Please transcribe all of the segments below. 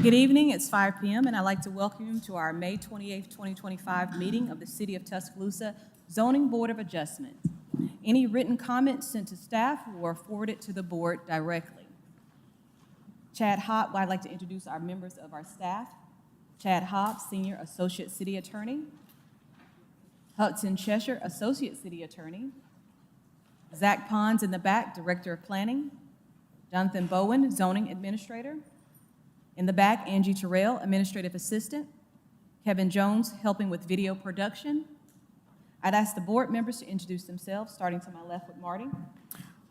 Good evening. It's 5 p.m. and I'd like to welcome you to our May 28, 2025 meeting of the City of Tuscaloosa Zoning Board of Adjustment. Any written comments sent to staff were forwarded to the board directly. Chad Hopp, I'd like to introduce our members of our staff. Chad Hopp, Senior Associate City Attorney. Hudson Cheshire, Associate City Attorney. Zach Pons in the back, Director of Planning. Jonathan Bowen, Zoning Administrator. In the back, Angie Terrell, Administrative Assistant. Kevin Jones, helping with video production. I'd ask the board members to introduce themselves, starting to my left with Marty.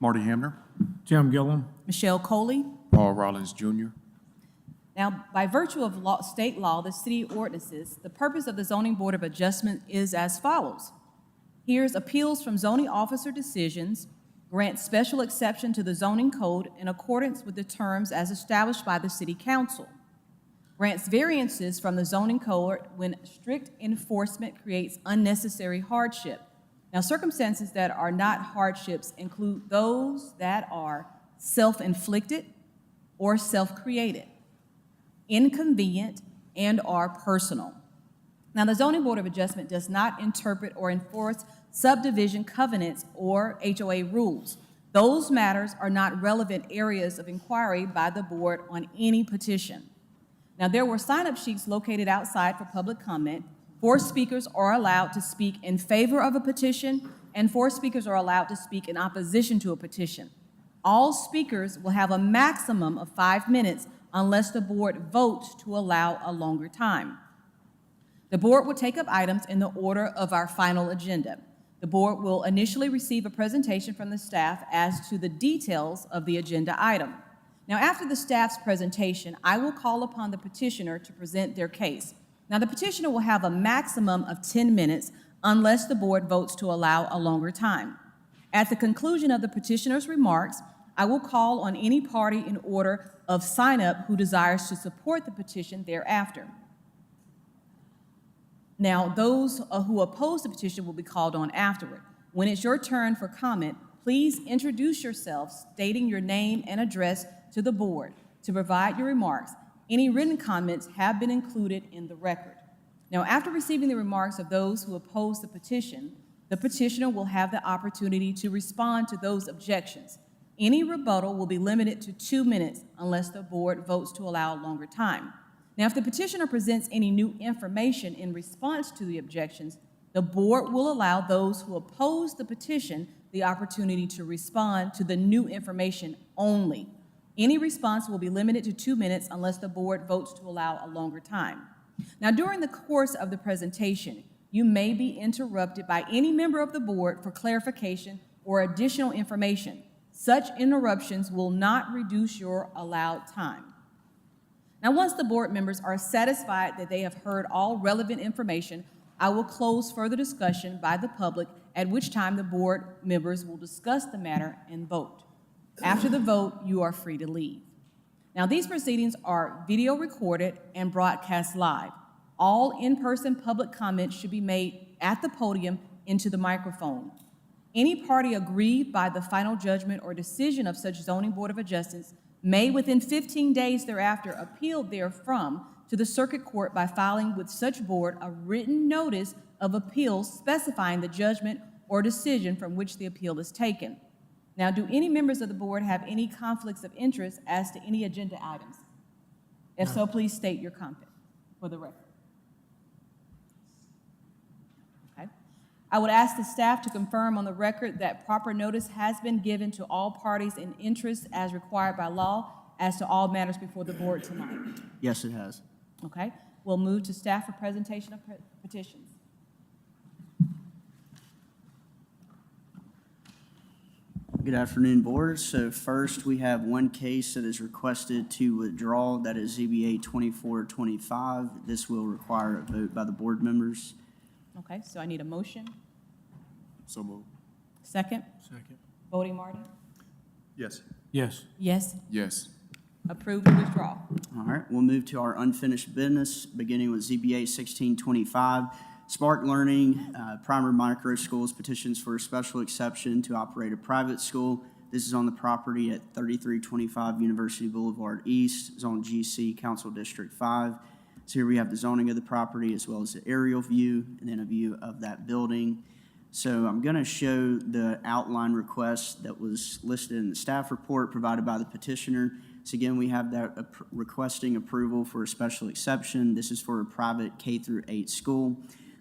Marty Hamner. Jim Gillum. Michelle Coley. Paul Rollins, Jr. Now, by virtue of state law, the city ordinances, the purpose of the Zoning Board of Adjustment is as follows. Hears appeals from zoning officer decisions, grants special exception to the zoning code in accordance with the terms as established by the City Council, grants variances from the zoning code when strict enforcement creates unnecessary hardship. Now, circumstances that are not hardships include those that are self-inflicted or self-created, inconvenient, and are personal. Now, the Zoning Board of Adjustment does not interpret or enforce subdivision covenants or HOA rules. Those matters are not relevant areas of inquiry by the board on any petition. Now, there were sign-up sheets located outside for public comment. 4 speakers are allowed to speak in favor of a petition, and 4 speakers are allowed to speak in opposition to a petition. All speakers will have a maximum of 5 minutes unless the board votes to allow a longer time. The board will take up items in the order of our final agenda. The board will initially receive a presentation from the staff as to the details of the agenda item. Now, after the staff's presentation, I will call upon the petitioner to present their case. Now, the petitioner will have a maximum of 10 minutes unless the board votes to allow a longer time. At the conclusion of the petitioner's remarks, I will call on any party in order of sign-up who desires to support the petition thereafter. Now, those who oppose the petition will be called on afterward. When it's your turn for comment, please introduce yourself, stating your name and address to the board. To provide your remarks, any written comments have been included in the record. Now, after receiving the remarks of those who oppose the petitioner will have the opportunity to respond to those objections. Any rebuttal will be limited to 2 minutes unless the board votes to allow a longer time. Now, if the petitioner presents any new information in response to the objections, the board will allow those who oppose the petition the opportunity to respond to the new information only. Any response will be limited to 2 minutes unless the board votes to allow a longer time. Now, during the course of the presentation, you may be interrupted by any member of the board for clarification or additional information. Such interruptions will not reduce your allowed time. Now, once the board members are satisfied that they have heard all relevant information, I will close further discussion by the public, at which time the board members will discuss the matter and vote. After the vote, you are free to leave. Now, these proceedings are video recorded and broadcast live. All in-person public comments should be made at the podium into the microphone. Any party aggrieved by the final judgment or decision of such Zoning Board of Adjustments may, within 15 days thereafter, appeal therefrom to the circuit court by filing with such board a written notice of appeal specifying the judgment or decision from which the appeal is taken. Now, do any members of the board have any conflicts of interest as to any agenda items? If so, please state your conflict for the record. Okay. I would ask the staff to confirm on the record that proper notice has been given to all parties in interest as required by law as to all matters before the board tonight. Yes, it has. Okay. We'll move to staff for presentation of petitions. Good afternoon, board. So first, we have one case that is requested to withdraw. That is ZBA 2425. This will require a vote by the board members. Okay, so I need a motion. So moved. Second. Second. Voting, Marty? Yes. Yes. Yes. Yes. Approve the withdrawal. All right, we'll move to our unfinished business, beginning with ZBA 1625. Spark Learning, Primary Micro Schools petitions for a special exception to operate a private school. This is on the property at 3325 University Boulevard East, Zone GC, Council District 5. So here we have the zoning of the property as well as the aerial view and then a view of that building. So I'm going to show the outline request that was listed in the staff report provided by the petitioner. So again, we have that requesting approval for a special exception. This is for a private K through 8 school.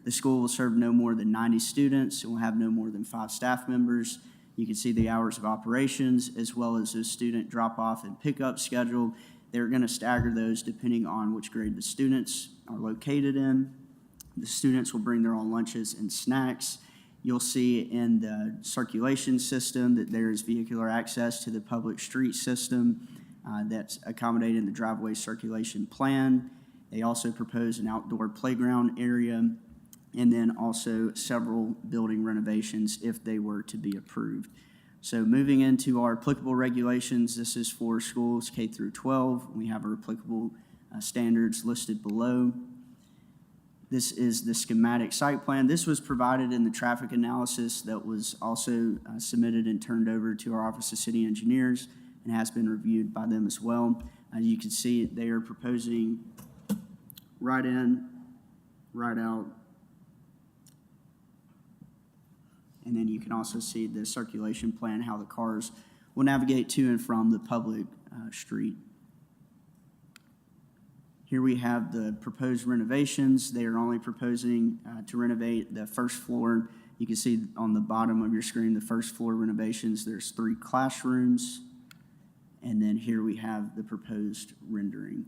The school will serve no more than 90 students and will have no more than 5 staff members. You can see the hours of operations as well as the student drop-off and pickup schedule. They're going to stagger those depending on which grade the students are located in. The students will bring their own lunches and snacks. You'll see in the circulation system that there is vehicular access to the public street system that's accommodated in the driveway circulation plan. They also propose an outdoor playground area and then also several building renovations if they were to be approved. So moving into our applicable regulations, this is for schools K through 12. We have our applicable standards listed below. This is the schematic site plan. This was provided in the traffic analysis that was also submitted and turned over to our Office of City Engineers and has been reviewed by them as well. You can see they are proposing right in, right out. And then you can also see the circulation plan, how the cars will navigate to and from the public street. Here we have the proposed renovations. They are only proposing to renovate the first floor. You can see on the bottom of your screen, the first floor renovations. There's 3 classrooms. And then here we have the proposed rendering.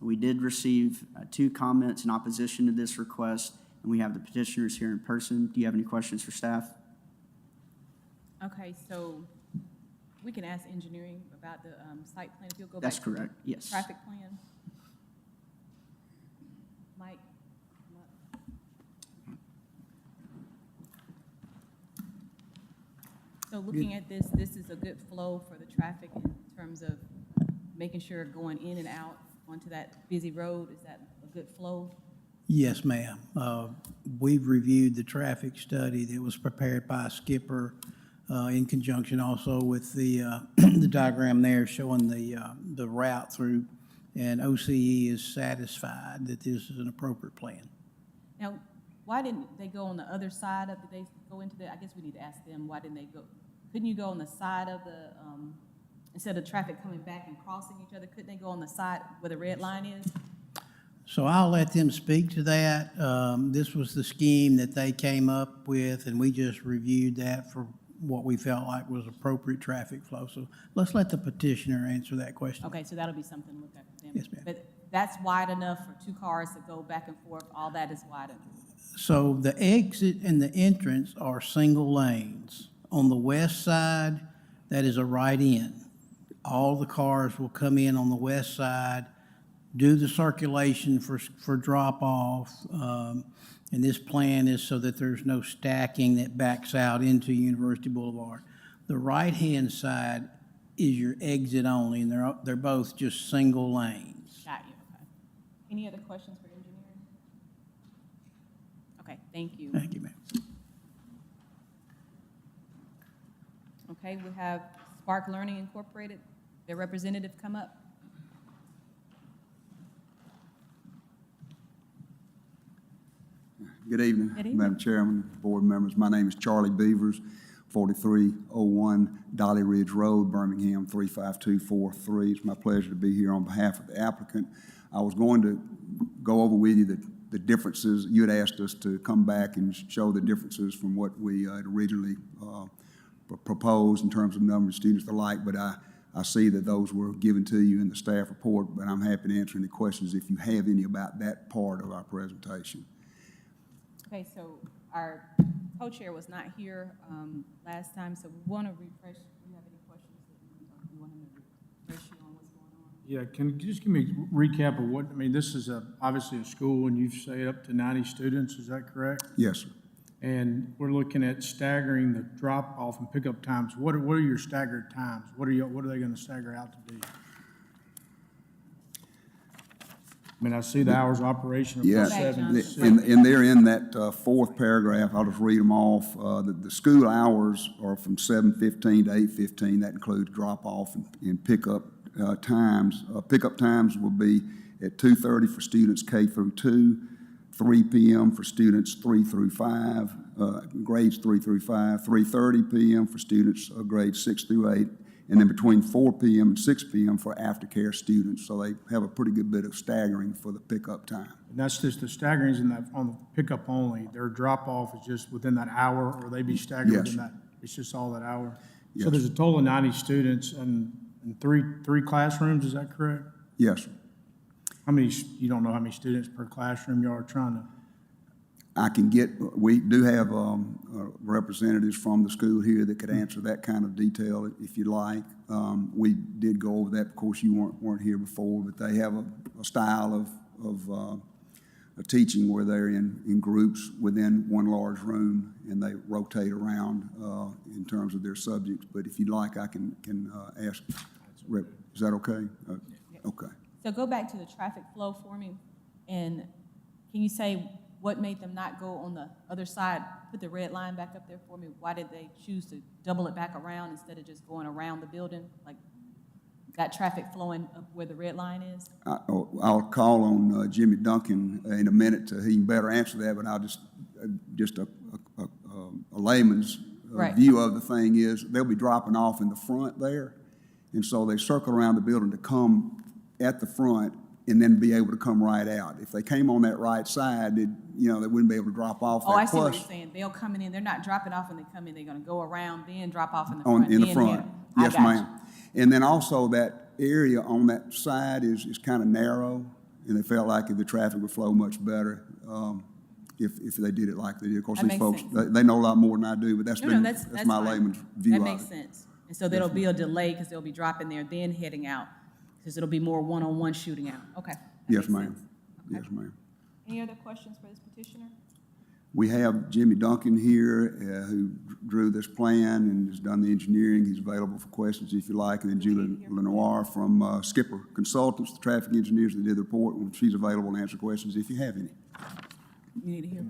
We did receive 2 comments in opposition to this request, and we have the petitioners here in person. Do you have any questions for staff? Okay, so we can ask engineering about the site plan, if you'll go back. That's to correct, the yes. Traffic plan. Mike? come up. So looking at this, this is a good flow for the traffic in terms of making sure going in and out onto that busy road. Is that a good flow? Yes, ma'am. We've reviewed the traffic study that was prepared by Skipper in conjunction also with the the diagram there showing the route through, and OCE is satisfied that this is an appropriate plan. Now, why didn't they go on the other side of the, they go into the, I guess we need to ask them, why didn't they go, couldn't you go on the side of the, instead of traffic coming back and crossing each other, couldn't they go on the side where the red line is? So I'll let them speak to that. This was the scheme that they came up with, and we just reviewed that for what we felt like was appropriate traffic flow. So let's let the petitioner answer that question. Okay, so that'll be something to look at for them. Yes, ma'am. But that's wide enough for 2 cars to go back and forth, all that is wide enough. So the exit and the entrance are single lanes. On the west side, that is a right in. All the cars will come in on the west side, do the circulation for drop-off, and this plan is so that there's no stacking that backs out into University Boulevard. The right-hand side is your exit only, and they're both just single lanes. Got you, okay. Any other questions for engineering? Okay, thank you. Thank you, ma'am. Okay, we have Spark Learning Incorporated, their representative come up. Good evening, Good evening. Madam Chairman, board members. My name is Charlie Beavers, 4301 Dolly Ridge Road, Birmingham, 35243. It's my pleasure to be here on behalf of the applicant. I was going to go over with you the differences. You had asked us to come back and show the differences from what we had originally proposed in terms of number of students alike, but I see that those were given to you in the staff report, but I'm happy to answer any questions if you have any about that part of our presentation. Okay, so our co-chair was not here last time, so we want to refresh. Do you have any questions that you want him to refresh you on what's going on? Yeah, can you just give me a recap of what, I mean, this is obviously a school, and you've said up to 90 students, is that correct? Yes, sir. And we're looking at staggering the drop-off and pickup times. What are your staggered times? What are they going to stagger out to be? I mean, I see the hours of operation Yeah, from 7 to 6. and they're in that fourth paragraph, I'll just read them off. The school hours are from 7:15 to 8:15. That includes drop-off and pickup times. Pickup times will be at 2:30 for students K through 2, 3 p.m. for students 3 through 5, grades 3 through 5, 3:30 p.m. for students grades 6 through 8, and then between 4 p.m. and 6 p.m. for aftercare students. So they have a pretty good bit of staggering for the pickup time. And that's just the staggerings in that, on the pickup only. Their drop-off is just within that hour, or they be staggered Yes. within that? It's just all that hour? Yes. So there's a total of 90 students and three classrooms, is that correct? Yes, sir. How many, you don't know how many students per classroom you are trying to? I can get, we do have representatives from the school here that could answer that kind of detail if you'd like. We did go over that, of course, you weren't here before, but they have a style of teaching where they're in groups within one large room, and they rotate around in terms of their subjects. But if you'd like, I can ask, is that okay? Okay. So go back to the traffic flow for me, and can you say what made them not go on the other side, put the red line back up there for me? Why did they choose to double it back around instead of just going around the building? Like, got traffic flowing up where the red line is? I'll call on Jimmy Duncan in a minute he can better answer that, but I'll just a layman's Right. view of the thing is they'll be dropping off in the front there, and so they circle around the building to come at the front and then be able to come right out. If they came on that right side, they wouldn't be able to drop off. Oh, that. I see what Plus, you're saying. They'll come in, they're not dropping off when they come in, they're gonna go around, then drop off in the on front. in the then front. head. I Yes, got ma'am. And then also that area on that side is kind of narrow, and they felt like the traffic would flow much better if they did it like they did. Of course, That these makes folks, sense. they know a lot more than I do, but that's No, that's my fine. layman's view That of makes it. sense. And so there'll be a delay because they'll be dropping there, then heading out, because it'll be more one-on-one shooting out. Okay. that Yes, makes ma'am. sense. Yes, ma'am. Any other questions for this petitioner? We have Jimmy Duncan here, who drew this plan and has done the engineering. He's available for questions if you like. And then Julie Lenoir from Skipper Consultants, the traffic engineers that did the report, and she's available to answer questions if you have any. You need to hear.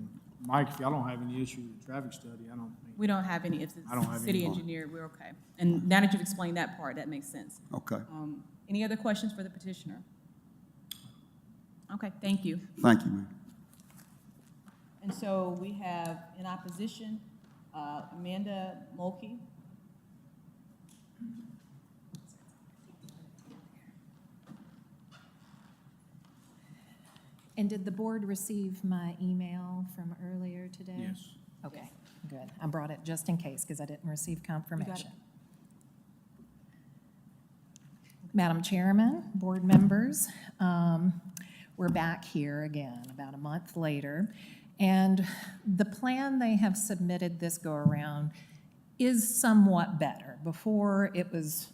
Mike, if y'all don't have any issue with the traffic study, I don't think. We don't have any, if I don't it's have city any. engineer, we're okay. And now that you've explained that part, that makes sense. Okay. Any other questions for the petitioner? Okay, thank you. Thank you, ma'am. And so we have in opposition, Amanda Mulkey. And did the board receive my email from earlier today? Yes. Okay, good. I brought it just in case because I didn't receive confirmation. Madam Chairman, board members, we're back here again about a month later. And the plan they have submitted this go-around is somewhat better. Before, it was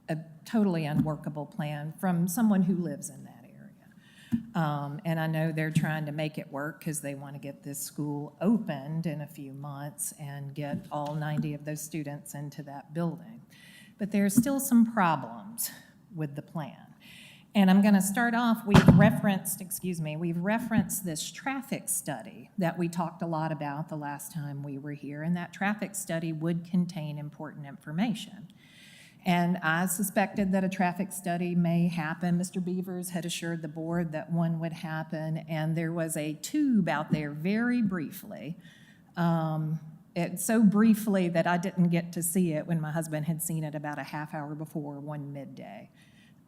a totally unworkable plan from someone who lives in that area. And I know they're trying to make it work because they want to get this school opened in a few months and get all 90 of those students into that building. But there's still some problems with the plan. And I'm going to start off, we've referenced this traffic study that we talked a lot about the last time we were here, and that traffic study would contain important information. And I suspected that a traffic study may happen. Mr. Beavers had assured the board that one would happen, and there was a tube out there very briefly. So briefly that I didn't get to see it when my husband had seen it about a half hour before one midday.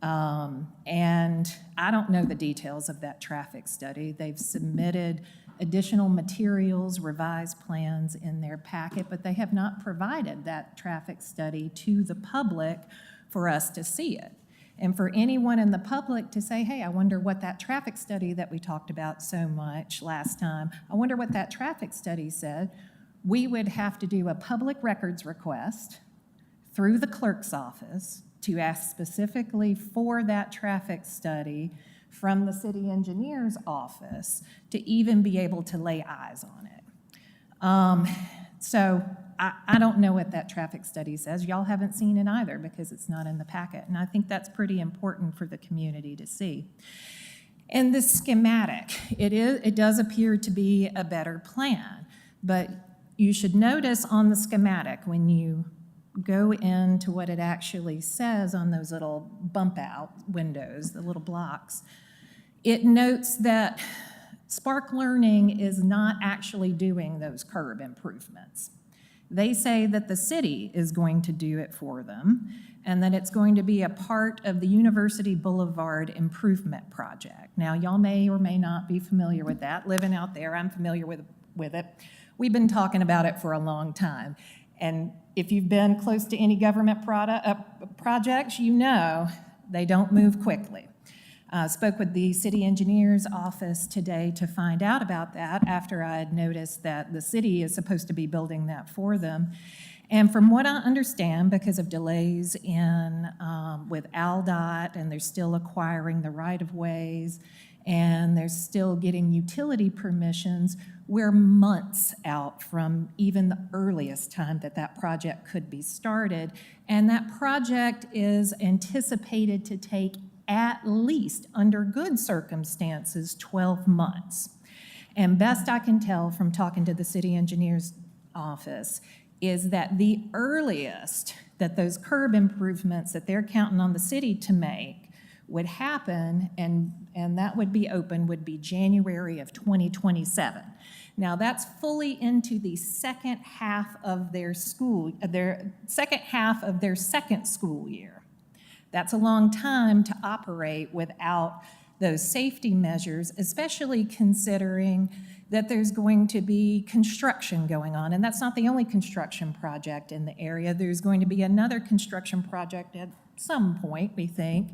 And I don't know the details of that traffic study. They've submitted additional materials, revised plans in their packet, but they have not provided that traffic study to the public for us to see it. And for anyone in the public to say, hey, I wonder what that traffic study that we talked about so much last time, I wonder what that traffic study said, we would have to do a public records request through the clerk's office to ask specifically for that traffic study from the city engineer's office to even be able to lay eyes on it. So I don't know what that traffic study says. Y'all haven't seen it either because it's not in the packet. And I think that's pretty important for the community to see. And the schematic, it does appear to be a better plan, but you should notice on the schematic, when you go into what it actually says on those little bump out windows, the little blocks, it notes that Spark Learning is not actually doing those curb improvements. They say that the city is going to do it for them, and that it's going to be a part of the University Boulevard Improvement Project. Now, y'all may or may not be familiar with that. Living out there, I'm familiar with it. We've been talking about it for a long time. And if you've been close to any government projects, you know they don't move quickly. Spoke with the city engineer's office today to find out about that after I had noticed that the city is supposed to be building that for them. And from what I understand, because of delays in with ALDOT, and they're still acquiring the right-of-ways, and they're still getting utility permissions, we're months out from even the earliest time that that project could be started. And that project is anticipated to take at least, under good circumstances, 12 months. And best I can tell from talking to the city engineer's office is that the earliest that those curb improvements that they're counting on the city to make would happen, and that would be open, would be January of 2027. Now, that's fully into the second half of their second school year. That's a long time to operate without those safety measures, especially considering that there's going to be construction going on. And that's not the only construction project in the area. There's going to be another construction project at some point, we think,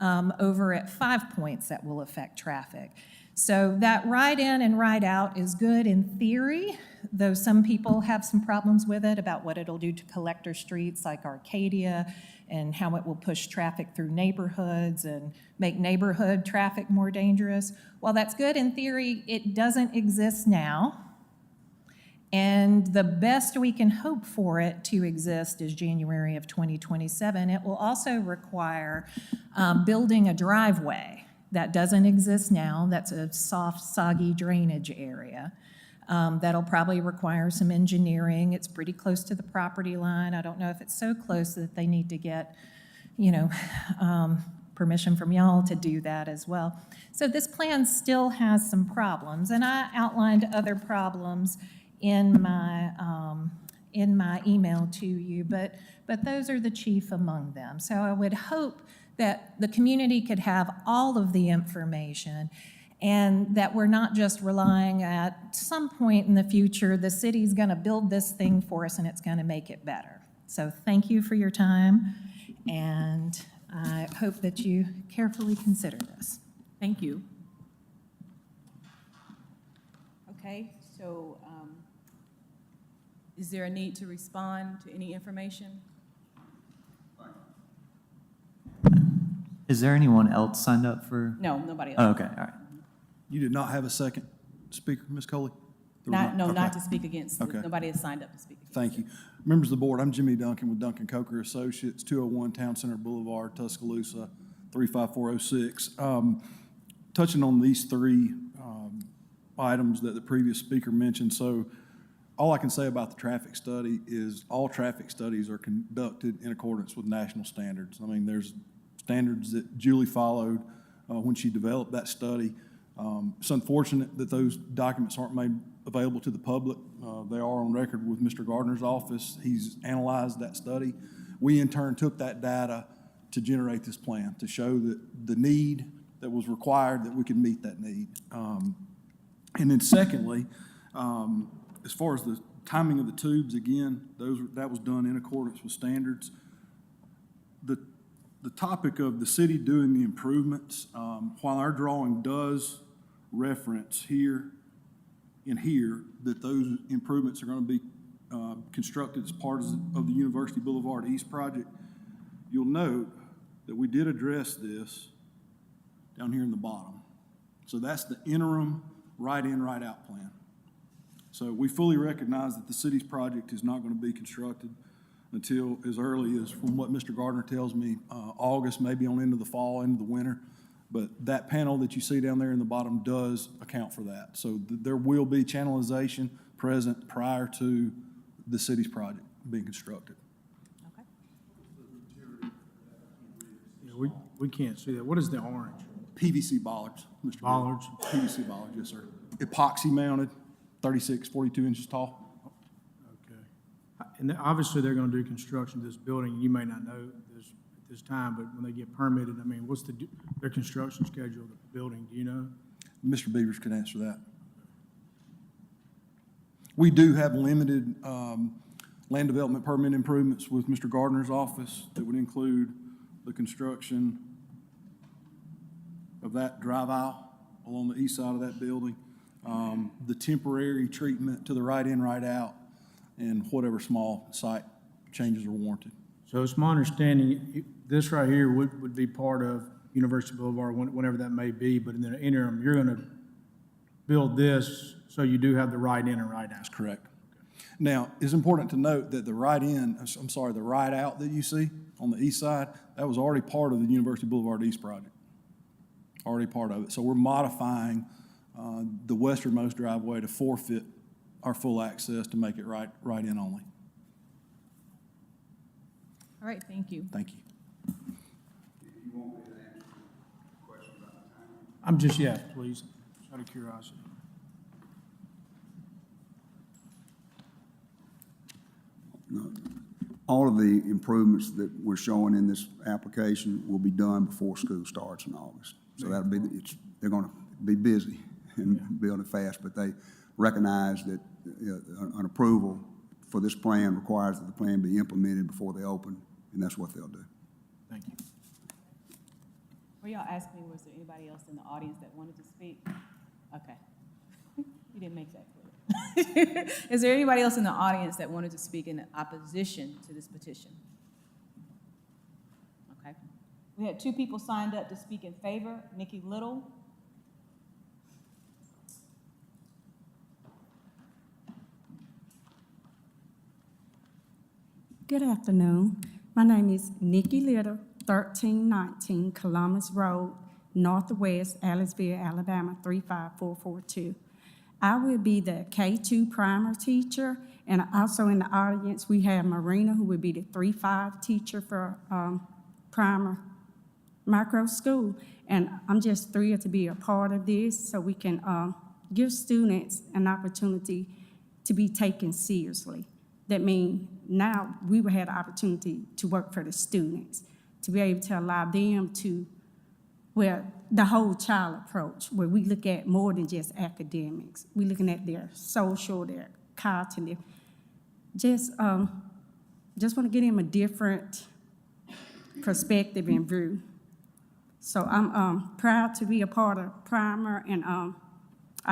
over at 5 Points that will affect traffic. So that ride in and ride out is good in theory, though some people have some problems with it about what it'll do to collector streets like Arcadia and how it will push traffic through neighborhoods and make neighborhood traffic more dangerous. While that's good in theory, it doesn't exist now. And the best we can hope for it to exist is January of 2027. It will also require building a driveway. That doesn't exist now. That's a soft, soggy drainage area. That'll probably require some engineering. It's pretty close to the property line. I don't know if it's so close that they need to get, permission from y'all to do that as well. So this plan still has some problems, and I outlined other problems in my email to you, but those are the chief among them. So I would hope that the community could have all of the information, and that we're not just relying at some point in the future, the city's gonna build this thing for us and it's gonna make it better. So thank you for your time, and I hope that you carefully consider this. Thank you. Okay, so is there a need to respond to any information? Is there anyone else signed up for? No, nobody else. Oh, okay, all right. You did not have a second speaker, Ms. Coley? There was Not okay. to speak against. Okay. Nobody has signed up to speak. Thank you. Members of the board, I'm Jimmy Duncan with Duncan Coker Associates, 201 Town Center Boulevard, Tuscaloosa, 35406. Touching on these three items that the previous speaker mentioned, so all I can say about the traffic study is all traffic studies are conducted in accordance with national standards. I mean, there's standards that Julie followed when she developed that study. It's unfortunate that those documents aren't made available to the public. They are on record with Mr. Gardner's office. He's analyzed that study. We in turn took that data to generate this plan, to show that the need that was required, that we could meet that need. And then secondly, as far as the timing of the tubes, again, that was done in accordance with standards. The topic of the city doing the improvements, while our drawing does reference here that those improvements are going to be constructed as part of the University Boulevard East project, you'll note that we did address this down here in the bottom. So that's the interim right-in, right-out plan. So we fully recognize that the city's project is not going to be constructed until as early as, from what Mr. Gardner tells me, August, maybe on into the fall, into the winter. But that panel that you see down there in the bottom does account for that. So there will be channelization present prior to the city's project being constructed. Okay. Yeah, we can't see that. What is the orange? PVC bollards, Mr. Bill. Bollards? PVC bollards, yes, sir. Epoxy mounted, 36, 42 inches tall. Okay. And obviously, they're gonna do construction of this building. You may not know this at this time, but when they get permitted, I mean, what's their construction schedule of the building? Do you know? Mr. Beavers can answer that. We do have limited land development permit improvements with Mr. Gardner's office that would include the construction of that drive aisle along the east side of that building, the temporary treatment to the right in, right out, and whatever small site changes are warranted. So it's my understanding, this right here would be part of University Boulevard, whenever that may be, but in the interim, you're gonna build this so you do have the right in and right out. That's correct. Now, it's important to note that the right in, I'm sorry, the right out that you see on the east side, that was already part of the University Boulevard East project. Already part of it. So we're modifying the westernmost driveway to forfeit our full access to make it right in only. All right, thank you. Thank you. I'm just, yeah, please, out of curiosity. All of the improvements that we're showing in this application will be done before school starts in August. So that'll be, they're gonna be busy and building fast, but they recognize that an approval for this plan requires that the plan be implemented before they open, and that's what they'll do. Thank you. Were y'all asking me, was there anybody else in the audience that wanted to speak? Okay. You didn't make that clear. Is there anybody else in the audience that wanted to speak in opposition to this petition? Okay. We had 2 people signed up to speak in favor. Nikki Little. Good afternoon. My name is Nikki Little, 1319 Columbus Road, Northwest, Ellisville, Alabama, 35442. I will be the K2 primer teacher, and also in the audience, we have Marina, who will be the 3-5 teacher for primer micro school. And I'm just thrilled to be a part of this so we can give students an opportunity to be taken seriously. That means now we will have the opportunity to work for the students, to be able to allow them to, well, the whole child approach, where we look at more than just academics. We're looking at their social, their cognitive. Just want to get them a different perspective and view. So I'm proud to be a part of Primer, and I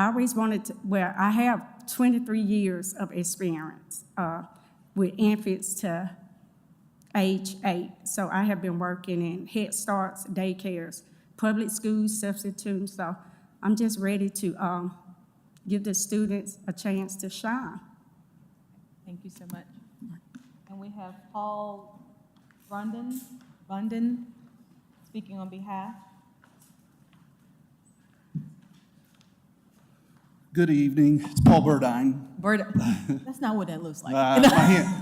always wanted to, well, I have 23 years of experience with infants to age 8. So I have been working in Head Starts, daycares, public schools, substitutes. So I'm just ready to give the students a chance to shine. Thank you so much. And we have Paul Bunden speaking on behalf. Good evening. It's Paul Burdine. That's not what that looks like.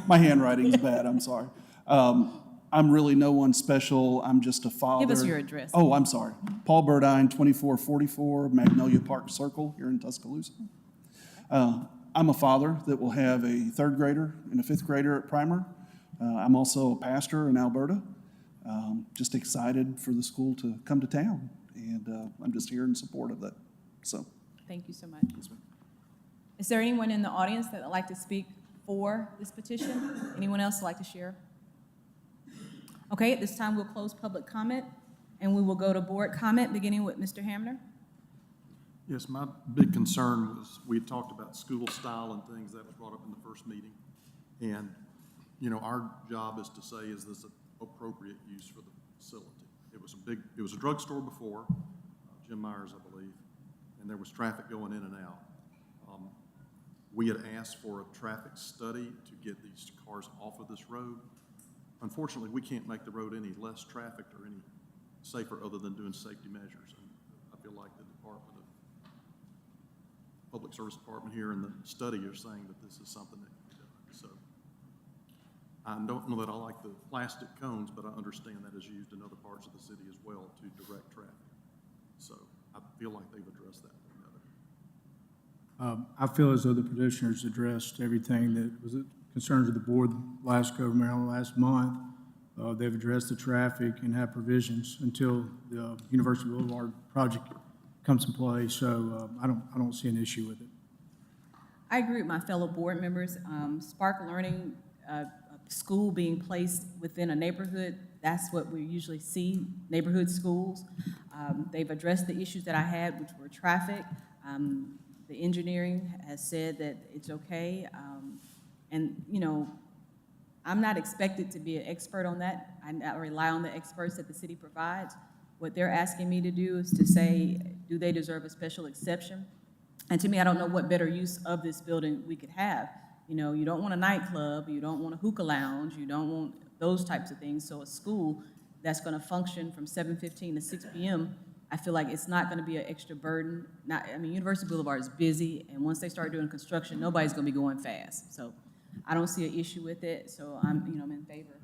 My handwriting's bad. I'm sorry. I'm really no one special. I'm just a father. Give us your address. Oh, I'm sorry. Paul Burdine, 2444 Magnolia Park Circle here in Tuscaloosa. I'm a father that will have a 3rd grader and a 5th grader at Primer. I'm also a pastor in Alberta. Just excited for the school to come to town, and I'm just here in support of that. So. Thank you so much. Is there anyone in the audience that would like to speak for this petition? Anyone else like to share? Okay, at this time, we'll close public comment, and we will go to board comment, beginning with Mr. Hamner. Yes, my big concern was, we had talked about school style and things that was brought up in the first meeting. And, you know, our job is to say, is this an appropriate use for the facility? It was a drugstore before, Jim Myers, I believe, and there was traffic going in and out. We had asked for a traffic study to get these cars off of this road. Unfortunately, we can't make the road any less trafficked or any safer other than doing safety measures. And I feel like the Public Service Department here and the study are saying that this is something that can be done. So I don't know that I like the plastic cones, but I understand that is used in other parts of the city as well to direct traffic. So I feel like they've addressed that. I feel as though the petitioners addressed everything that was concerns of the board last go-around last month. They've addressed the traffic and have provisions until the University Boulevard project comes in play. So I don't see an issue with it. I agree with my fellow board members. Spark Learning, school being placed within a neighborhood, that's what we usually see, neighborhood schools. They've addressed the issues that I had, which were traffic. The engineering has said that it's okay. And, you know, I'm not expected to be an expert on that. I rely on the experts that the city provides. What they're asking me to do is to say, do they deserve a special exception? And to me, I don't know what better use of this building we could have. You know, you don't want a nightclub, you don't want a hookah lounge, you don't want those types of things. So a school that's gonna function from 7:15 to 6 p.m., I feel like it's not gonna be an extra burden. University Boulevard is busy, and once they start doing construction, nobody's gonna be going fast. So I don't see an issue with it, so I'm in favor.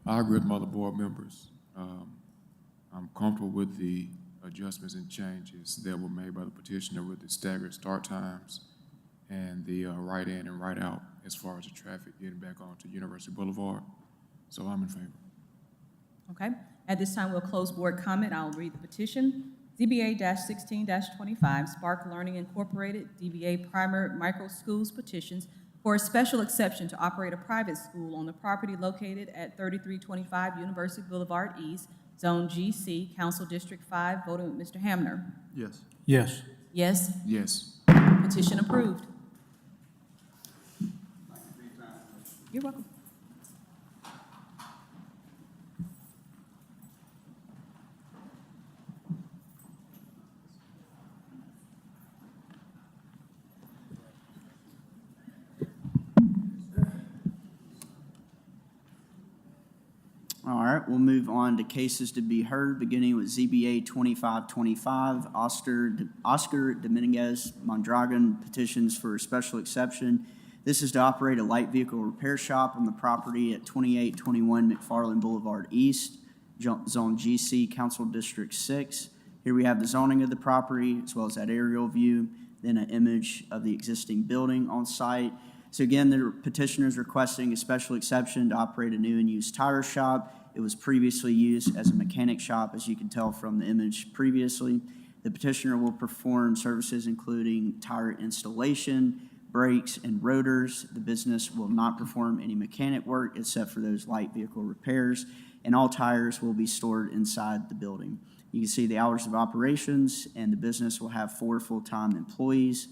I agree with my other board members. I'm comfortable with the adjustments and changes that were made by the petitioner with the staggered start times and the right in and right out as far as the traffic getting back onto University Boulevard. So I'm in favor. Okay, at this time, we'll close board comment. I'll read the petition. ZBA-16-25, Spark Learning Incorporated, DBA Primer Micro Schools petitions for a special exception to operate a private school on the property located at 3325 University Boulevard East, Zone GC, Council District 5, voting with Mr. Hamner. Yes. Yes. Yes, Yes. petition approved. You're welcome. All right, we'll move on to cases to be heard, beginning with ZBA 2525, Oscar Dominguez Mondragon petitions for a special exception. This is to operate a light vehicle repair shop on the property at 2821 McFarland Boulevard East, Zone GC, Council District 6. Here we have the zoning of the property, as well as that aerial view, then an image of the existing building on site. So again, the petitioner is requesting a special exception to operate a new and used tire shop. It was previously used as a mechanic shop, as you can tell from the image previously. The petitioner will perform services including tire installation, brakes, and rotors. The business will not perform any mechanic work except for those light vehicle repairs, and all tires will be stored inside the building. You can see the hours of operations, and the business will have 4 full-time employees.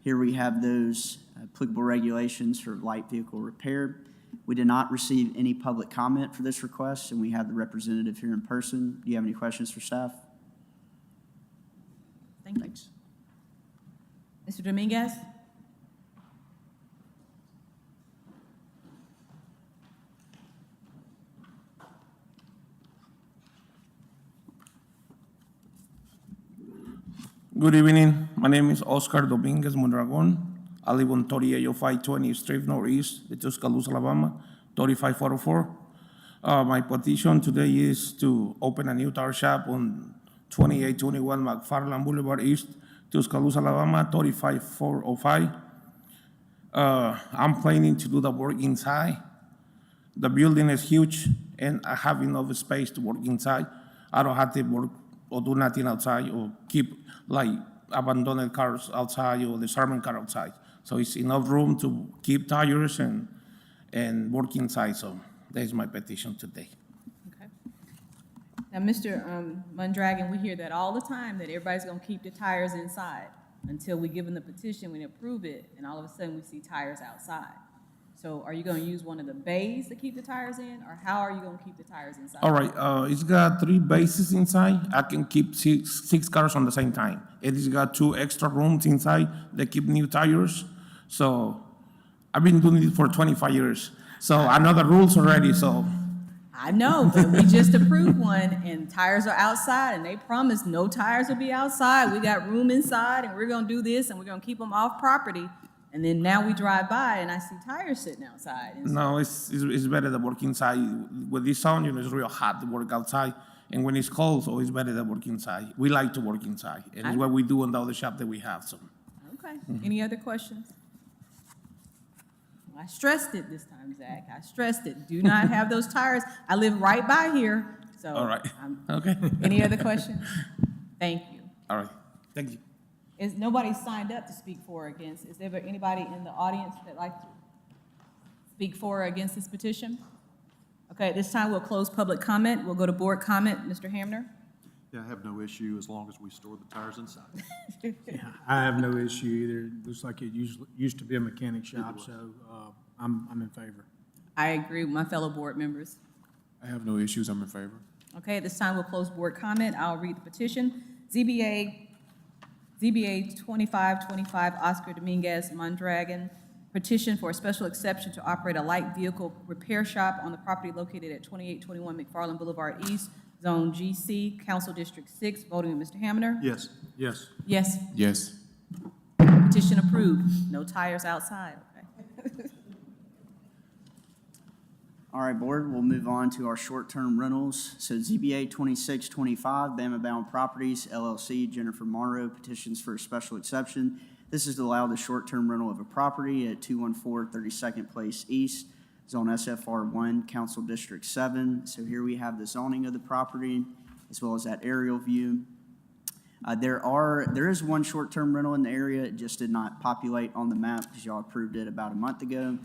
Here we have those applicable regulations for light vehicle repair. We did not receive any public comment for this request, and we have the representative here in person. Do you have any questions for staff? Thank you. Mr. Dominguez? Good evening. My name is Oscar Dominguez Mondragon. I live on 3805 20th Street Northeast, Tuscaloosa, Alabama, 35404. My petition today is to open a new tire shop on 2821 McFarland Boulevard East, Tuscaloosa, Alabama, 35405. I'm planning to do the work inside. The building is huge, and I have enough space to work inside. I don't have to work or do nothing outside or keep like abandoned cars outside or the sermon car outside. So it's enough room to keep tires and work inside. So that is my petition today. Okay. Now, Mr. Mondragon, we hear that all the time, that everybody's gonna keep the tires inside until we give them the petition, we approve it, and all of a sudden we see tires outside. So are you gonna use one of the bays to keep the tires in, or how are you gonna keep the tires inside? All right, it's got 3 bases inside. I can keep six cars on the same time. It's got 2 extra rooms inside that keep new tires. So I've been doing it for 25 years. So I know the rules already, so I know, but we just approved one, and tires are outside, and they promised no tires will be outside. We got room inside, and we're gonna do this, and we're gonna keep them off property. And then now we drive by, and I see tires sitting outside. And so- No, it's better to work inside. With this sun, it's real hot to work outside. And when it's cold, so it's better to work inside. We like to work inside, and it's what we do in the other shop that we have, so. Okay, any other questions? I stressed it this time, Zach. I stressed it. Do not have those tires. I live right by here, so. All right. I'm- Okay. Any other questions? Thank you. All right, thank you. Is, nobody signed up to speak for or against. Is there anybody in the audience that'd like to speak for or against this petition? Okay, at this time, we'll close public comment. We'll go to board comment. Mr. Hamner? Yeah, I have no issue as long as we store the tires inside. I have no issue either. It looks like it used to be a mechanic shop, so I'm in favor. I agree with my fellow board members. I have no issues, I'm in favor. Okay, at this time, we'll close board comment. I'll read the petition. ZBA 2525 Oscar Dominguez Mondragon, petition for a special exception to operate a light vehicle repair shop on the property located at 2821 McFarland Boulevard East, Zone GC, Council District 6, voting with Mr. Hamner. Yes. Yes. Yes, Yes. petition approved. No tires outside, okay? All right, Board, we'll move on to our short-term rentals. So ZBA 2625, Bama Bound Properties LLC, Jennifer Morrow, petitions for a special exception. This is to allow the short-term rental of a property at 214 32nd Place East, Zone SFR 1, Council District 7. So here we have the zoning of the property, as well as that aerial view. There is one short-term rental in the area. It just did not populate on the map because y'all approved it about a month ago.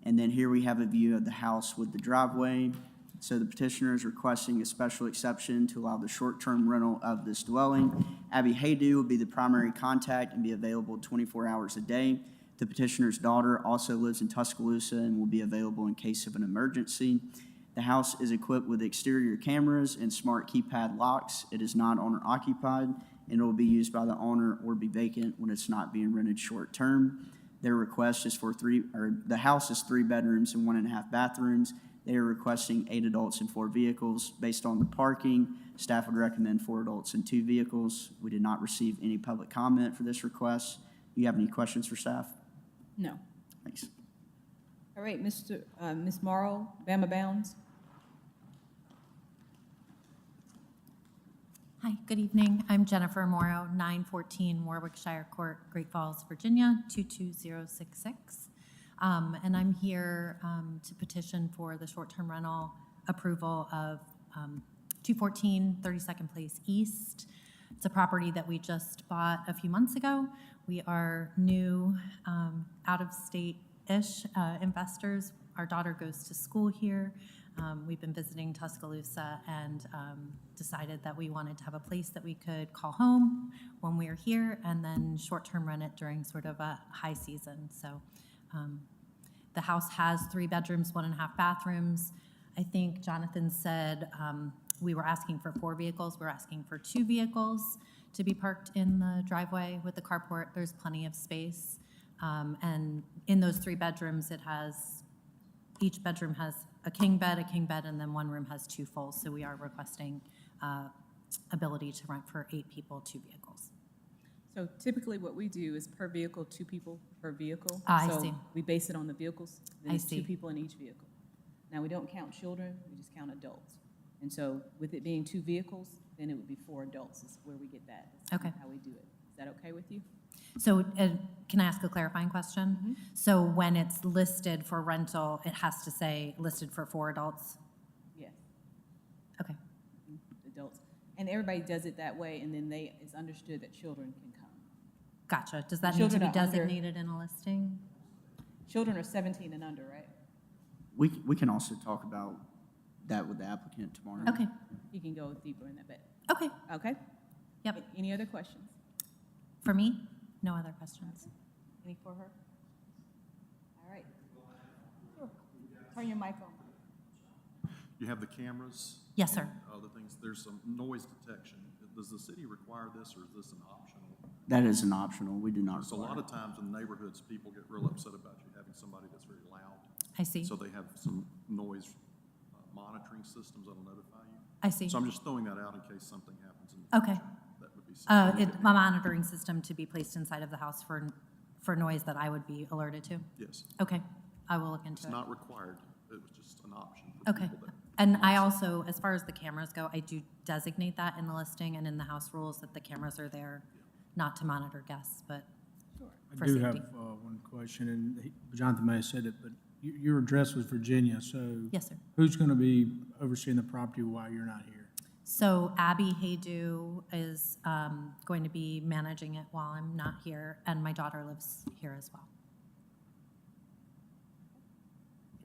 And then here we have a view of the house with the driveway. So the petitioner is requesting a special exception to allow the short-term rental of this dwelling. Abby Haydu will be the primary contact and be available 24 hours a day. The petitioner's daughter also lives in Tuscaloosa and will be available in case of an emergency. The house is equipped with exterior cameras and smart keypad locks. It is not owner-occupied, and it will be used by the owner or be vacant when it's not being rented short-term. Their request is for the house is 3 bedrooms and 1.5 bathrooms. They are requesting 8 adults and 4 vehicles. Based on the parking, staff would recommend 4 adults and 2 vehicles. We did not receive any public comment for this request. Do you have any questions for staff? No. Thanks. All right, Ms. Morrow, Bama Bounds. Hi, good evening. I'm Jennifer Morrow, 914 Warwickshire Court, Great Falls, Virginia, 22066. And I'm here to petition for the short-term rental approval of 214 32nd Place East. It's a property that we just bought a few months ago. We are new, out-of-state-ish investors. Our daughter goes to school here. We've been visiting Tuscaloosa and decided that we wanted to have a place that we could call home when we are here and then short-term rent it during sort of a high season. So the house has 3 bedrooms, 1.5 bathrooms. I think Jonathan said we were asking for 4 vehicles. We're asking for 2 vehicles to be parked in the driveway with the carport. There's plenty of space. And in those 3 bedrooms, each bedroom has a king bed, and then one room has 2 fulls. So we are requesting ability to rent for 8 people, 2 vehicles. So typically what we do is per vehicle, 2 people per vehicle. I So see. we base it on the vehicles. Then I it's 2 see. people in each vehicle. Now, we don't count children, we just count adults. And so with it being 2 vehicles, then it would be 4 adults is where we get that. That's Okay. how we do it. Is that okay with you? So can I ask a clarifying question? Mm-hmm. So when it's listed for rental, it has to say listed for 4 adults? Yes, Okay. adults. And everybody does it that way, and then it's understood that children can come. Gotcha. Does that need to Children be are under- designated in a listing? Children are 17 and under, right? We can also talk about that with the applicant tomorrow. Okay. You can go deeper in that bit. Okay. Okay? Yep. Any other questions? For me, no other questions. Any for her? All right. Sure. Turn your mic on. You have the cameras, Yes, sir. other things, there's some noise detection. Does the city require this, or is this an optional? That is an optional. We do not Because a require lot it. of times in neighborhoods, people get real upset about you having somebody that's very loud. I see. So they have some noise monitoring systems that'll notify you. I see. So I'm just throwing that out in case something happens in the Okay. future. That would be something. My monitoring system to be placed inside of the house for noise that I would be alerted to? Yes, Okay, I will look into it's it. not required. It was just an option for Okay. people that. And I also, as far as the cameras go, I do designate that in the listing and in the house rules that the cameras are there, not to monitor guests, but for I do safety. have one question, and Jonathan may have said it, but your address was Virginia, so. Yes, sir. Who's going to be overseeing the property while you're not here? So Abby Haydu is going to be managing it while I'm not here, and my daughter lives here as well.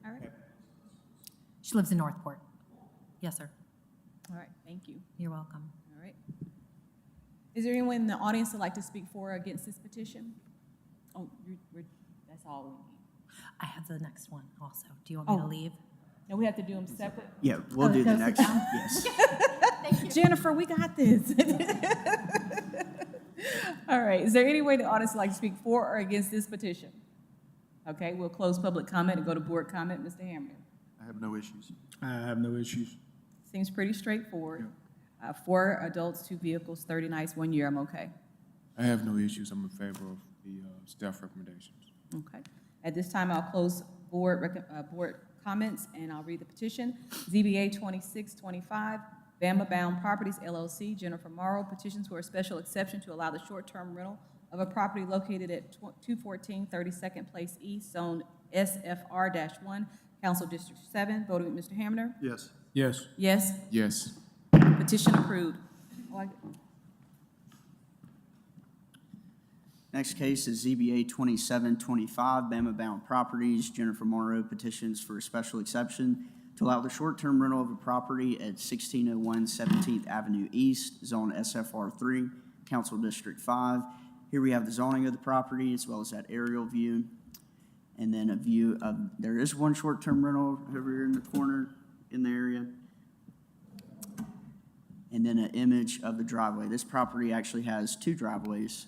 All right, She lives in Northport. Yes, sir. all right, thank you. You're welcome. All right. Is there anyone in the audience that'd like to speak for or against this petition? Oh, that's all we need. I have the next one also. Do you want me to Oh. leave? No, we have to do them separate. Yeah, we'll do the next, yes. Jennifer, we got this. All right, is there any way the audience would like to speak for or against this petition? Okay, we'll close public comment and go to board comment. Mr. Hamner. I have no issues. I have no issues. Seems pretty straightforward. 4 adults, 2 vehicles, 30 nights, 1 year, I'm okay. I have no issues. I'm in favor of the staff recommendations. Okay. At this time, I'll close board comments, and I'll read the petition. ZBA 2625, Bama Bound Properties LLC, Jennifer Morrow, petitions for a special exception to allow the short-term rental of a property located at 214 32nd Place East, Zone SFR-1, Council District 7. Voting with Mr. Hamner? Yes. Yes. Yes. Yes. Petition approved. Next case is ZBA 2725, Bama Bound Properties, Jennifer Morrow, petitions for a special exception to allow the short-term rental of a property at 1601 17th Avenue East, Zone SFR3, Council District 5. Here we have the zoning of the property as well as that aerial view. And then a view of, there is one short-term rental over here in the corner in the area. And then an image of the driveway. This property actually has 2 driveways.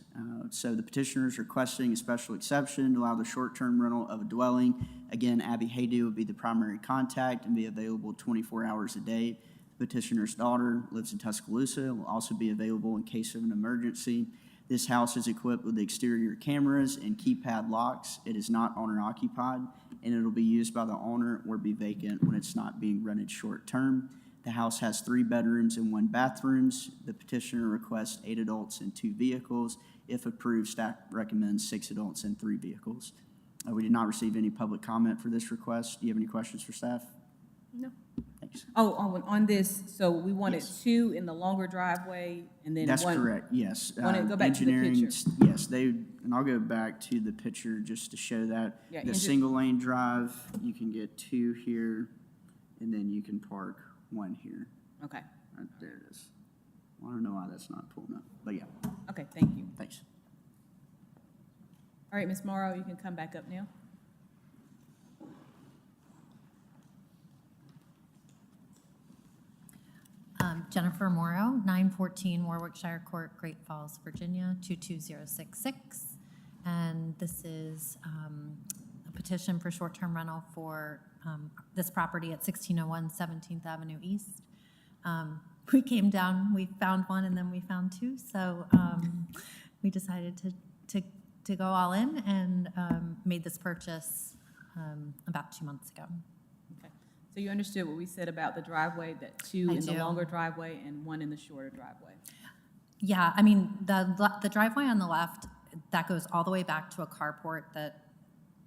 So the petitioner is requesting a special exception to allow the short-term rental of a dwelling. Again, Abby Haydu would be the primary contact and be available 24 hours a day. The petitioner's daughter lives in Tuscaloosa and will also be available in case of an emergency. This house is equipped with exterior cameras and keypad locks. It is not owner-occupied, and it'll be used by the owner or be vacant when it's not being rented short-term. The house has 3 bedrooms and 1 bathroom. The petitioner requests 8 adults and 2 vehicles. If approved, staff recommends 6 adults and 3 vehicles. We did not receive any public comment for this request. Do you have any questions for staff? No. Thanks. Oh, on this, so we wanted 2 in the longer driveway and then 1. That's correct, yes. Want to go back to the Engineering, picture? yes, and I'll go back to the picture just to show that. Yeah, The single lane drive, you can get 2 here, and then you can park 1 here. Okay, Right there it is. Well, I don't know why that's not pulling up, but yeah, okay, thank you. thanks. All right, Ms. Morrow, you can come back up now. Jennifer Morrow, 914 Warwickshire Court, Great Falls, Virginia, 22066. And this is a petition for short-term rental for this property at 1601 17th Avenue East. We came down, we found one, and then we found 2, so we decided to go all in and made this purchase about 2 months ago. Okay, so you understood what we said about the driveway, that 2 I in the do. longer driveway and 1 in the shorter driveway? Yeah, I mean, the driveway on the left, that goes all the way back to a carport that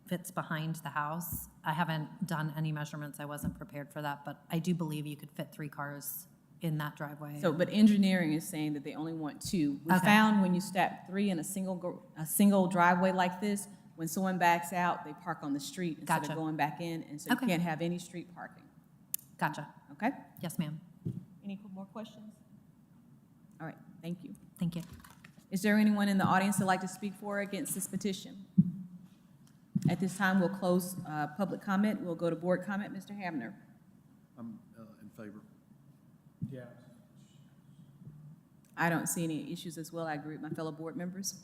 fits behind the house. I haven't done any measurements, I wasn't prepared for that, but I do believe you could fit 3 cars in that driveway. So, but engineering is saying that they only want 2. We Okay. found when you stack 3 in a single driveway like this, when someone backs out, they park on the street instead Gotcha. of going back in, and so you Okay. can't have any street parking. Gotcha. Okay? Yes, ma'am. Any more questions? All right, thank you. Thank you. Is there anyone in the audience that'd like to speak for or against this petition? At this time, we'll close public comment. We'll go to board comment. Mr. Hamner. I'm in favor. Yeah. I don't see any issues as well. I agree with my fellow board members.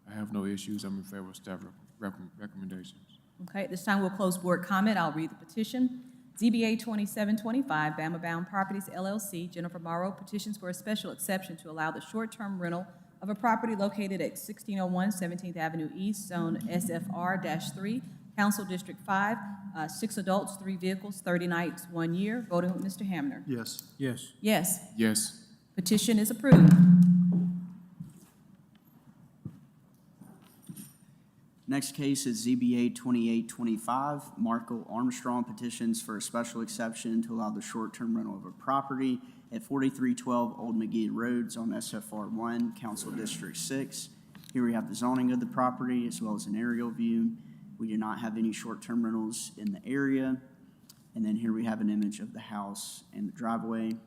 I have no issues. I'm in favor of staff recommendations. Okay, at this time, we'll close board comment. I'll read the petition. ZBA 2725, Bama Bound Properties LLC, Jennifer Morrow petitions for a special exception to allow the short-term rental of a property located at 1601 17th Avenue East, Zone SFR-3, Council District 5, 6 adults, 3 vehicles, 30 nights, 1 year. Voting with Mr. Hamner. Yes. Yes. Yes, Yes. petition is approved. Next case is ZBA 2825, Marco Armstrong petitions for a special exception to allow the short-term rental of a property at 4312 Old McGee Road, Zone SFR 1, Council District 6. Here we have the zoning of the property as well as an aerial view. We do not have any short-term rentals in the area. And then here we have an image of the house and the driveway.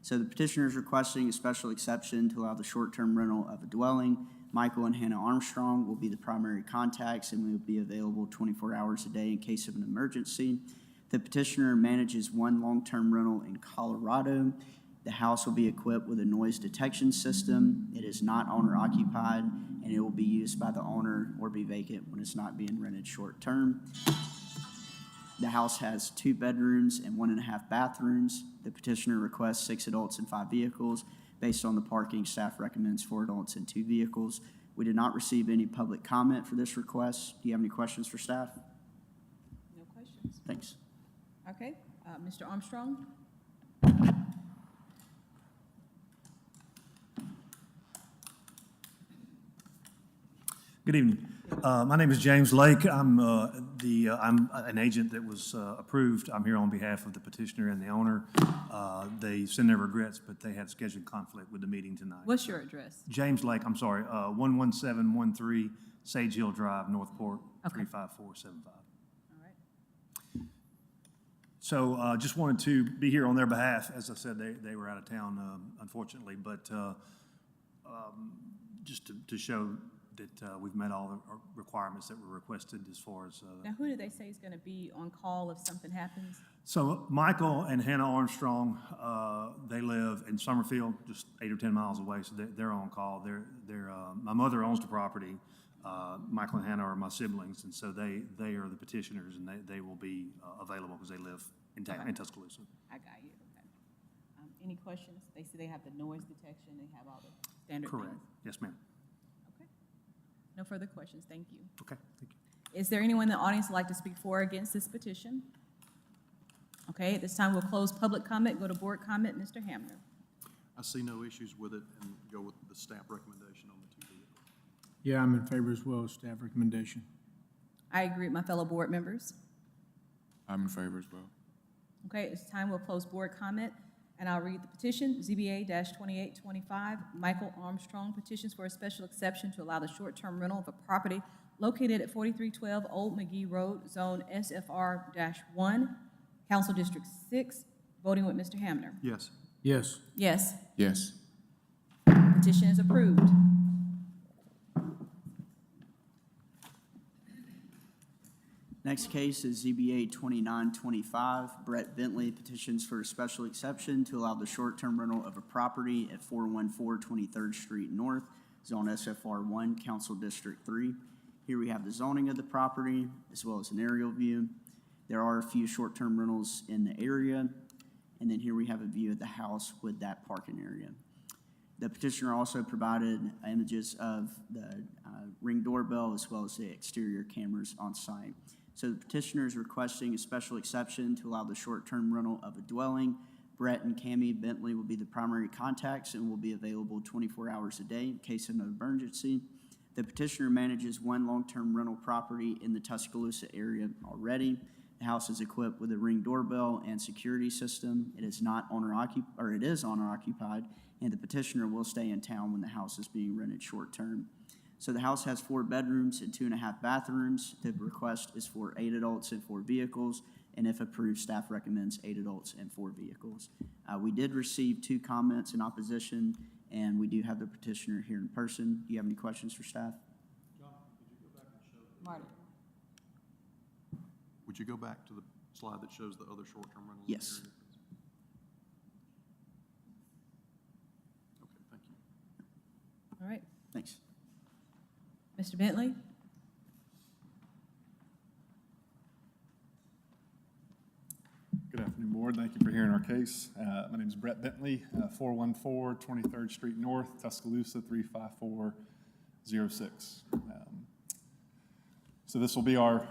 So the petitioner is requesting a special exception to allow the short-term rental of a dwelling. Michael and Hannah Armstrong will be the primary contacts and will be available 24 hours a day in case of an emergency. The petitioner manages 1 long-term rental in Colorado. The house will be equipped with a noise detection system. It is not owner-occupied, and it will be used by the owner or be vacant when it's not being rented short-term. The house has 2 bedrooms and 1.5 bathrooms. The petitioner requests 6 adults and 5 vehicles. Based on the parking, staff recommends 4 adults and 2 vehicles. We did not receive any public comment for this request. Do you have any questions for staff? No questions. Thanks. Okay, Mr. Armstrong? Good evening. My name is James Lake. I'm an agent that was approved. I'm here on behalf of the petitioner and the owner. They send their regrets, but they had a scheduled conflict with the meeting tonight. What's your address? James Lake, I'm sorry, 11713 Sage Hill Drive, Northport, 35475. All right. So just wanted to be here on their behalf. As I said, they were out of town, unfortunately, but just to show that we've met all the requirements that were requested as far as. Now, who do they say is going to be on call if something happens? So Michael and Hannah Armstrong, they live in Summerfield, just 8 or 10 miles away, so they're on call. My mother owns the property. Michael and Hannah are my siblings, and so they are the petitioners, and they will be available because they live in Tuscaloosa. I got you, okay. Any questions? They say they have the noise detection, they have all the standard things. Correct. Yes, ma'am. Okay. No further questions, thank you. Okay, thank you. Is there anyone in the audience who'd like to speak for or against this petition? Okay, at this time, we'll close public comment, go to board comment. Mr. Hamner. I see no issues with it and go with the staff recommendation on the 2 vehicles. Yeah, I'm in favor as well, staff recommendation. I agree with my fellow board members. I'm in favor as well. Okay, at this time, we'll close board comment, and I'll read the petition. ZBA-2825, Michael Armstrong petitions for a special exception to allow the short-term rental of a property located at 4312 Old McGee Road, Zone SFR-1, Council District 6. Voting with Mr. Hamner. Yes. Yes. Yes. Yes. Petition is approved. Next case is ZBA 2925. Brett Bentley petitions for a special exception to allow the short-term rental of a property at 414 23rd Street North, Zone SFR 1, Council District 3. Here we have the zoning of the property as well as an aerial view. There are a few short-term rentals in the area, and then here we have a view of the house with that parking area. The petitioner also provided images of the Ring doorbell as well as the exterior cameras on site. So the petitioner is requesting a special exception to allow the short-term rental of a dwelling. Brett and Cammie Bentley will be the primary contacts and will be available 24 hours a day in case of an emergency. The petitioner manages 1 long-term rental property in the Tuscaloosa area already. The house is equipped with a Ring doorbell and security system. It is not owner-occupied, it is owner-occupied, and the petitioner will stay in town when the house is being rented short-term. So the house has 4 bedrooms and 2.5 bathrooms. The request is for 8 adults and 4 vehicles, and if approved, staff recommends 8 adults and 4 vehicles. We did receive 2 comments in opposition, and we do have the petitioner here in person. Do you have any questions for staff? John, would you go back and show? Marty. Would you go back to the slide that shows the other short-term rentals? Yes. In the area? Okay, thank you. All right. Thanks. Mr. Bentley? Board. Thank you for hearing our case. My name is Brett Bentley, 414 23rd Street North, Tuscaloosa, 35406. So this will be our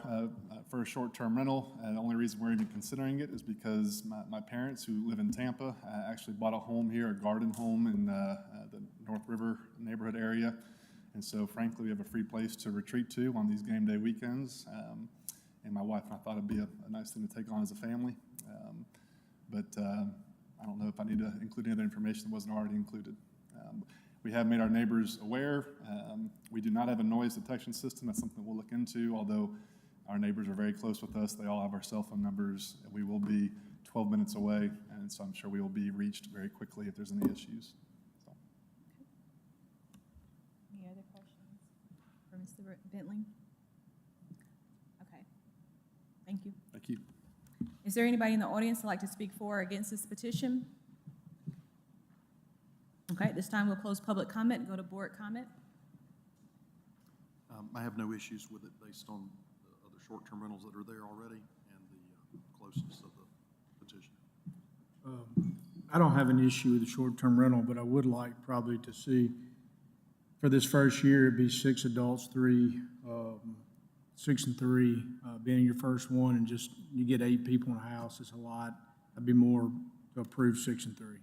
first short-term rental. The only reason we're even considering it is because my parents, who live in Tampa, actually bought a home here, a garden home in the North River neighborhood area. And so frankly, we have a free place to retreat to on these game day weekends. And my wife and I thought it'd be a nice thing to take on as a family. But I don't know if I need to include any other information that wasn't already included. We have made our neighbors aware. We do not have a noise detection system. That's something we'll look into, although our neighbors are very close with us. They all have our cell phone numbers. And we will be 12 minutes away, and so I'm sure we will be reached very quickly if there's any issues. So. Any other questions for Mr. Bentley? Okay. Thank you. Thank you. Is there anybody in the audience that'd like to speak for or against this petition? Okay, at this time we'll close public comment and go to board comment. I have no issues with it based on the other short-term rentals that are there already and the closeness of the petition. I don't have an issue with the short-term rental, but I would like probably to see, for this first year, it'd be 6 adults, 3, 6 and 3, being your first one, and just, you get 8 people in a house, it's a lot. I'd be more to approve 6 and 3.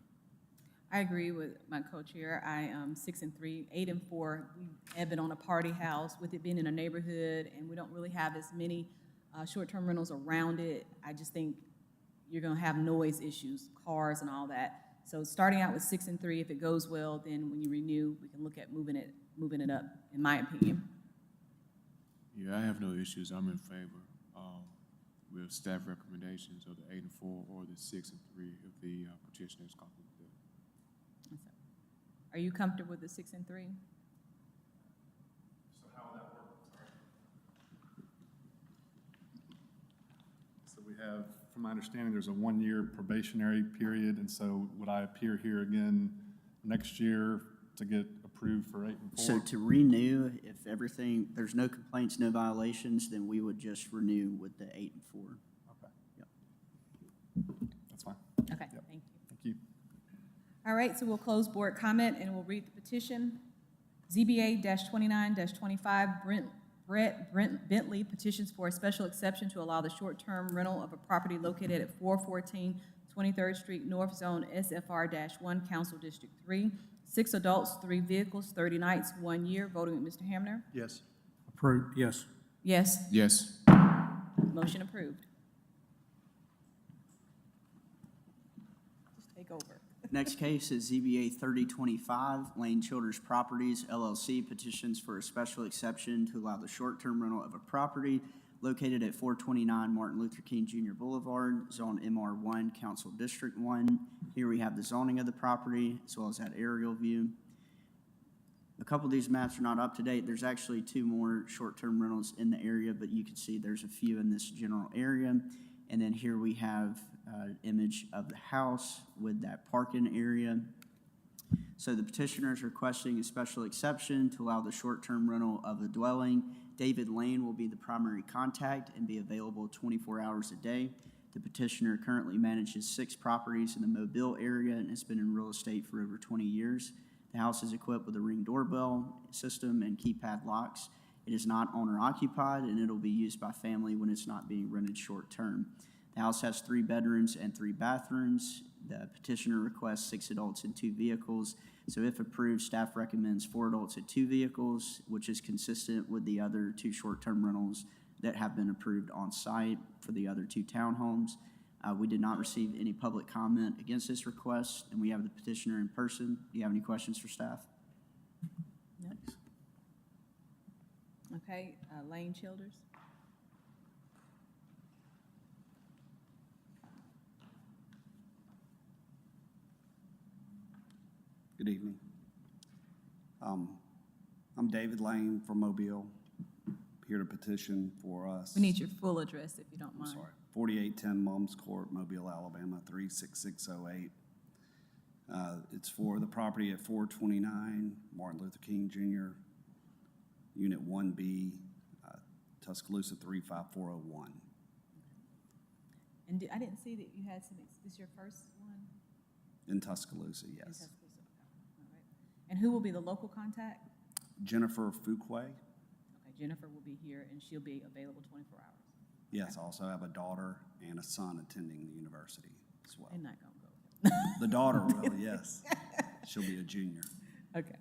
I agree with my co-chair. 6 and 3, 8 and 4. We have been on a party house with it being in a neighborhood, and we don't really have as many short-term rentals around it. I just think you're going to have noise issues, cars and all that. So starting out with 6 and 3, if it goes well, then when you renew, we can look at moving it up, in my opinion. Yeah, I have no issues. I'm in favor with staff recommendations of the 8 and 4 or the 6 and 3 if the petitioner is comfortable with that. Are you comfortable with the 6 and 3? So how would that work? So we have, from my understanding, there's a 1-year probationary period, and so would I appear here again next year to get approved for 8 and 4? So to renew, if everything, there's no complaints, no violations, then we would just renew with the 8 and 4. Okay. Yep. That's fine. Okay, Yep. thank you. Thank you. All right, so we'll close board comment and we'll read the petition. ZBA-29-25, Brett Bentley petitions for a special exception to allow the short-term rental of a property located at 414 23rd Street North, Zone SFR-1, Council District 3. 6 adults, 3 vehicles, 30 nights, 1 year. Voting with Mr. Hamner? Yes. Approved, yes. Yes. Yes. Motion approved. Just take over. Next case is ZBA 3025, Lane Childers Properties LLC petitions for a special exception to allow the short-term rental of a property located at 429 Martin Luther King Jr. Boulevard, Zone MR1, Council District 1. Here we have the zoning of the property as well as that aerial view. A couple of these maps are not up to date. There's actually 2 more short-term rentals in the area, but you can see there's a few in this general area. And then here we have an image of the house with that parking area. So the petitioner is requesting a special exception to allow the short-term rental of a dwelling. David Lane will be the primary contact and be available 24 hours a day. The petitioner currently manages 6 properties in the Mobile area and has been in real estate for over 20 years. The house is equipped with a Ring doorbell system and keypad locks. It is not owner-occupied, and it'll be used by family when it's not being rented short-term. The house has 3 bedrooms and 3 bathrooms. The petitioner requests 6 adults and 2 vehicles. So if approved, staff recommends 4 adults and 2 vehicles, which is consistent with the other 2 short-term rentals that have been approved on site for the other 2 townhomes. We did not receive any public comment against this request, and we have the petitioner in person. Do you have any questions for staff? No. Okay, Lane Childers. Good evening. I'm David Lane from Mobile, here to petition for us. We need your full address, if you don't mind. Sorry, 4810 Mums Court, Mobile, Alabama, 36608. It's for the property at 429 Martin Luther King Jr., Unit 1B, Tuscaloosa 35401. And I didn't see that you had some, this is your first one? In Tuscaloosa, In yes. Tuscaloosa, okay. All right. And who will be the local contact? Jennifer Fuquay. Okay, Jennifer will be here, and she'll be available 24 hours. Yes, I also have a daughter and a son attending the university as well. They're not going to go. The daughter will, yes. She'll be a junior. Okay.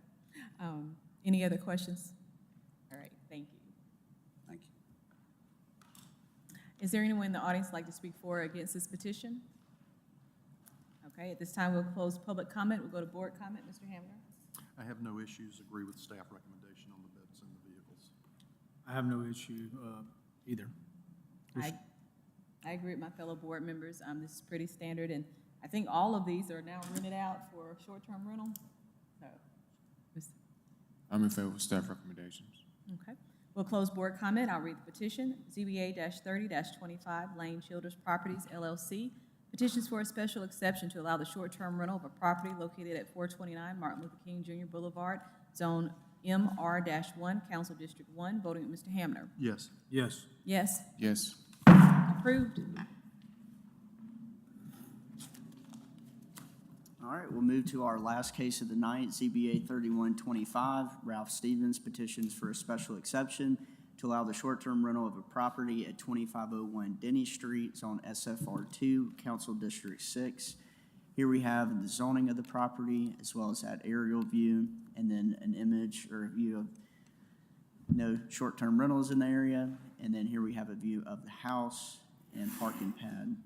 Any other questions? All right, thank you. Thank you. Is there anyone in the audience who'd like to speak for or against this petition? Okay, at this time, we'll close public comment. We'll go to board comment. Mr. Hamner? I have no issues, agree with staff recommendation on the beds and the vehicles. I have no issue either. I agree with my fellow board members. This is pretty standard, and I think all of these are now rented out for short-term rental. So, I'm in favor of staff recommendations. okay. We'll close board comment. I'll read the petition. ZBA-30-25 Lane Childers Properties, LLC. Petitions for a special exception to allow the short-term rental of a property located at 429 Martin Luther King Jr. Boulevard, Zone MR-1, Council District 1. Voting with Mr. Hamner. Yes. Yes. Yes. Yes. Approved. All right, we'll move to our last case of the night, ZBA 3125, Ralph Stevens petitions for a special exception to allow the short-term rental of a property at 2501 Denny Street, Zone SFR2, Council District 6. Here we have the zoning of the property, as well as that aerial view, and then an image or a view of no short-term rentals in the area. And then here we have a view of the house and parking pad.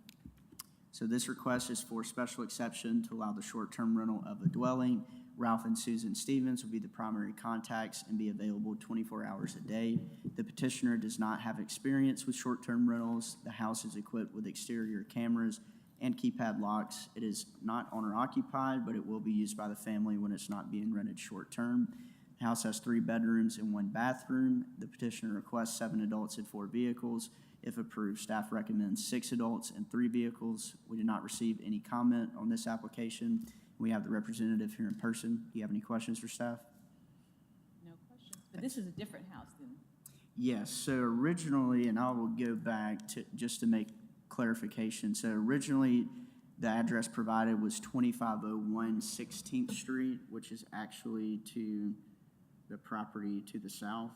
So this request is for special exception to allow the short-term rental of a dwelling. Ralph and Susan Stevens will be the primary contacts and be available 24 hours a day. The petitioner does not have experience with short-term rentals. The house is equipped with exterior cameras and keypad locks. It is not owner-occupied, but it will be used by the family when it's not being rented short-term. The house has 3 bedrooms and 1 bathroom. The petitioner requests 7 adults and 4 vehicles. If approved, staff recommends 6 adults and 3 vehicles. We did not receive any comment on this application. We have the representative here in person. Do you have any questions for staff? No questions. But this is a different house than, Yes, so originally, and I will go back to, just to make clarification. So originally, the address provided was 2501 16th Street, which is actually to the property to the south.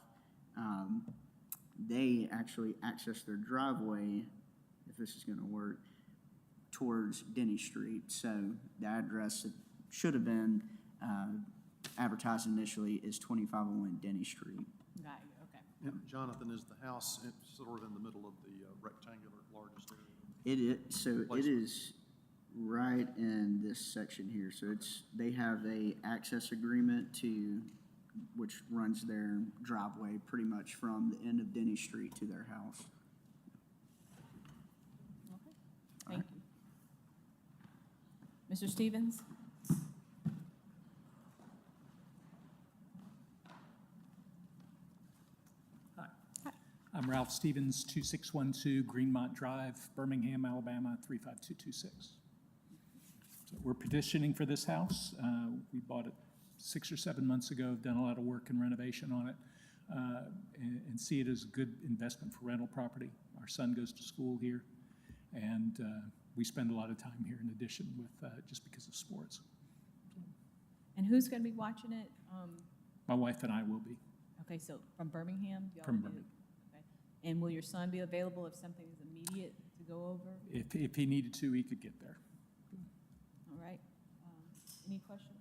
They actually access their driveway, if this is gonna work, towards Denny Street. So the address that should have been advertised initially is 2501 Denny Street. got you, okay. And Jonathan, is the house sort of in the middle of the rectangular largest area? It is, so it is right in this section here. So it's, they have a access agreement to, which runs their driveway pretty much from the end of Denny Street to their house. Okay, thank you. Mr. Stevens? I'm Ralph Stevens, 2612 Greenmont Drive, Birmingham, Alabama, 35226. So we're petitioning for this house. We bought it 6 or 7 months ago, have done a lot of work and renovation on it, and see it as a good investment for rental property. Our son goes to school here, and we spend a lot of time here in addition with, just because of sports. And who's going to be watching it? My wife and I will be. Okay, so from Birmingham? Y'all From do- Birmingham. Okay. And will your son be available if something is immediate to go over? If he needed to, he could get there. All right. Any questions?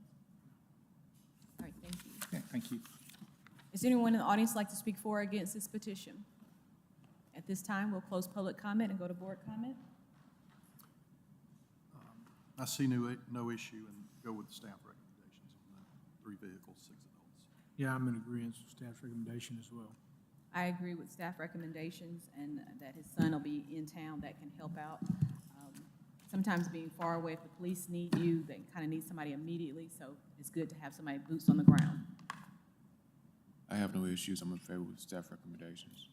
All right, thank you. Okay, thank you. Is anyone in the audience like to speak for or against this petition? At this time, we'll close public comment and go to board comment. I see no issue and go with the staff recommendations on that. 3 vehicles, 6 adults. Yeah, I'm in agreement with staff's recommendation as well. I agree with staff recommendations and that his son will be in town that can help out. Sometimes being far away, if the police need you, they kind of need somebody immediately, so it's good to have somebody boots on the ground. I have no issues. I'm in favor with staff recommendations.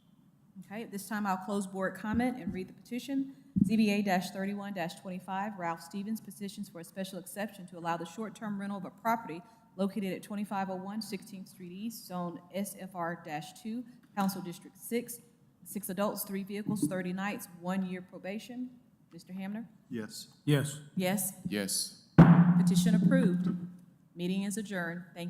Okay, at this time, I'll close board comment and read the petition. ZBA-31-25, Ralph Stevens petitions for a special exception to allow the short-term rental of a property located at 2501 16th Street East, Zone SFR-2, Council District 6. 6 adults, 3 vehicles, 30 nights, 1 year probation. Mr. Hamner? Yes. Yes. Yes. Yes. Petition approved. Meeting is adjourned. Thank you.